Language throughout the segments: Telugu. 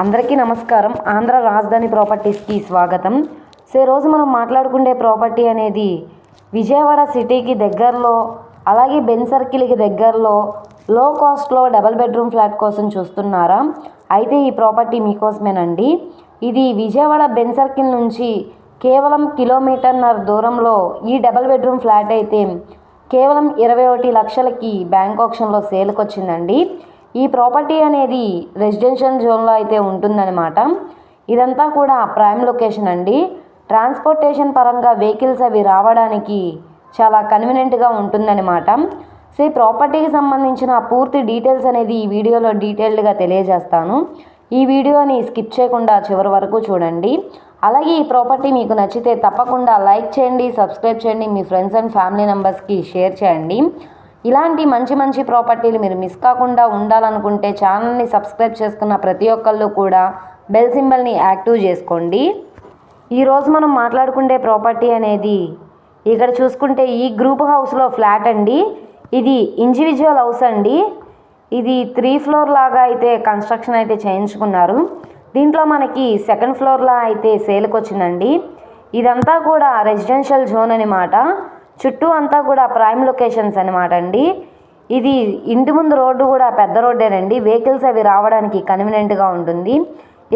అందరికీ నమస్కారం. ఆంధ్ర రాజధాని ప్రాపర్టీస్కి స్వాగతం. సో ఈరోజు మనం మాట్లాడుకునే ప్రాపర్టీ అనేది విజయవాడ సిటీకి దగ్గరలో, అలాగే బెన్ సర్కిల్కి దగ్గరలో లో కాస్ట్లో డబుల్ బెడ్రూమ్ ఫ్లాట్ కోసం చూస్తున్నారా? అయితే ఈ ప్రాపర్టీ మీకోసమేనండి. ఇది విజయవాడ బెన్ సర్కిల్ నుంచి కేవలం కిలోమీటర్న్నర దూరంలో ఈ డబుల్ బెడ్రూమ్ ఫ్లాట్ అయితే కేవలం 21 లక్షలకి బ్యాంక్ ఆక్షన్లో సేల్కి వచ్చిందండి. ఈ ప్రాపర్టీ అనేది రెసిడెన్షియల్ జోన్లో అయితే ఉంటుందన్నమాట. ఇదంతా కూడా ప్రైమ్ లొకేషన్ అండి. ట్రాన్స్పోర్టేషన్ పరంగా వెహికల్స్ అవి రావడానికి చాలా కన్వీనియంట్గా ఉంటుందన్నమాట. సో ఈ ప్రాపర్టీకి సంబంధించిన పూర్తి డీటెయిల్స్ అనేది ఈ వీడియోలో డీటెయిల్డ్గా తెలియజేస్తాను. ఈ వీడియోని స్కిప్ చేయకుండా చివరి వరకు చూడండి. అలాగే ఈ ప్రాపర్టీ మీకు నచ్చితే తప్పకుండా లైక్ చేయండి, సబ్స్క్రైబ్ చేయండి, మీ ఫ్రెండ్స్ అండ్ ఫ్యామిలీ మెంబర్స్కి షేర్ చేయండి. ఇలాంటి మంచి ప్రాపర్టీలు మీరు మిస్ కాకుండా ఉండాలనుకుంటే ఛానల్ని సబ్స్క్రైబ్ చేసుకున్న ప్రతి ఒక్కళ్ళు కూడా బెల్ సింబల్ని యాక్టివ్ చేసుకోండి. ఈరోజు మనం మాట్లాడుకునే ప్రాపర్టీ అనేది ఇక్కడ చూసుకుంటే ఈ గ్రూప్ హౌస్లో ఫ్లాట్ అండి. ఇది ఇండివిజువల్ హౌస్ అండి. ఇది 3 ఫ్లోర్ లాగా అయితే కన్స్ట్రక్షన్ అయితే చేయించుకున్నారు. దీంట్లో మనకి సెకండ్ ఫ్లోర్లో అయితే సేల్కి వచ్చిందండి. ఇదంతా కూడా రెసిడెన్షియల్ జోన్ అనమాట. చుట్టూ అంతా కూడా ప్రైమ్ లొకేషన్స్ అనమాట అండి. ఇది ఇంటి ముందు రోడ్డు కూడా పెద్ద రోడ్డేనండి. వెహికల్స్ అవి రావడానికి కన్వీనియంట్గా ఉంటుంది.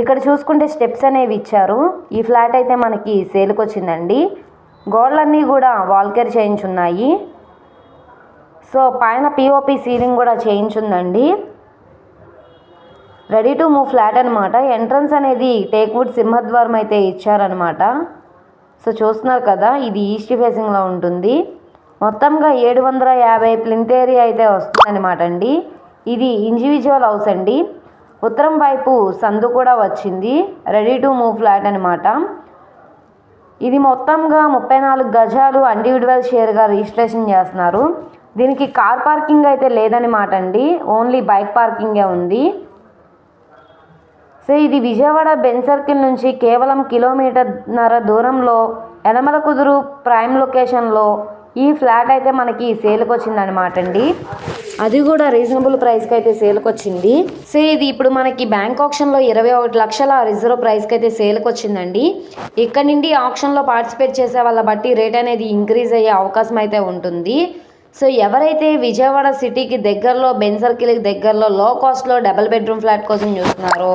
ఇక్కడ చూసుకుంటే స్టెప్స్ అనేవి ఇచ్చారు. ఈ ఫ్లాట్ అయితే మనకి సేల్కి వచ్చిందండి. గోడలన్నీ కూడా వాల్కేర్ చేయించున్నాయి. సో పైన పిఓపి సీలింగ్ కూడా చేయించుందండి. రెడీ టు మూవ్ ఫ్లాట్ అనమాట. ఎంట్రన్స్ అనేది టేక్వుడ్ సింహద్వారం అయితే ఇచ్చారనమాట. సో చూస్తున్నారు కదా, ఇది ఈస్ట్ ఫేసింగ్లో ఉంటుంది. మొత్తంగా 750 ప్లింత్ ఏరియా అయితే వస్తుందన్నమాట అండి. ఇది ఇండివిజువల్ హౌస్ అండి. ఉత్తరం వైపు సందు కూడా వచ్చింది. రెడీ టు మూవ్ ఫ్లాట్ అనమాట. ఇది మొత్తంగా 34 గజాలు ఇండివిజువల్ షేర్గా రిజిస్ట్రేషన్ చేస్తున్నారు. దీనికి కార్ పార్కింగ్ అయితే లేదనమాట అండి. ఓన్లీ బైక్ పార్కింగే ఉంది. సో ఇది విజయవాడ బెన్ సర్కిల్ నుంచి కేవలం కిలోమీటర్న్నర దూరంలో యనమల కుదురు ప్రైమ్ లొకేషన్లో ఈ ఫ్లాట్ అయితే మనకి సేల్కి వచ్చిందనమాట అండి. అది కూడా రీజనబుల్ ప్రైస్కి అయితే సేల్కి వచ్చింది. సో ఇది ఇప్పుడు మనకి బ్యాంక్ ఆక్షన్లో 21 లక్షల రిజర్వ్ ప్రైస్కి అయితే సేల్కి వచ్చిందండి. ఇక్కడ నుండి ఆక్షన్లో పార్టిసిపేట్ చేసే వాళ్ళ బట్టి రేట్ అనేది ఇంక్రీజ్ అయ్యే అవకాశం అయితే ఉంటుంది. సో ఎవరైతే విజయవాడ సిటీకి దగ్గరలో బెన్ సర్కిల్కి దగ్గరలో లో కాస్ట్లో డబుల్ బెడ్రూమ్ ఫ్లాట్ కోసం చూస్తున్నారో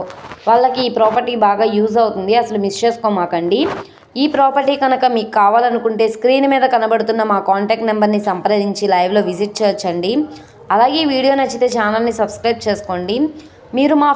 వాళ్ళకి ఈ ప్రాపర్టీ బాగా యూజ్ అవుతుంది. అసలు మిస్ చేసుకోమాకండి. ఈ ప్రాపర్టీ కనుక మీకు కావాలనుకుంటే స్క్రీన్ మీద కనబడుతున్న మా కాంటాక్ట్ నెంబర్ని సంప్రదించి లైవ్లో విజిట్ చేయొచ్చండి. అలాగే వీడియో నచ్చితే ఛానల్ని సబ్స్క్రైబ్ చేసుకోండి. మీరు మా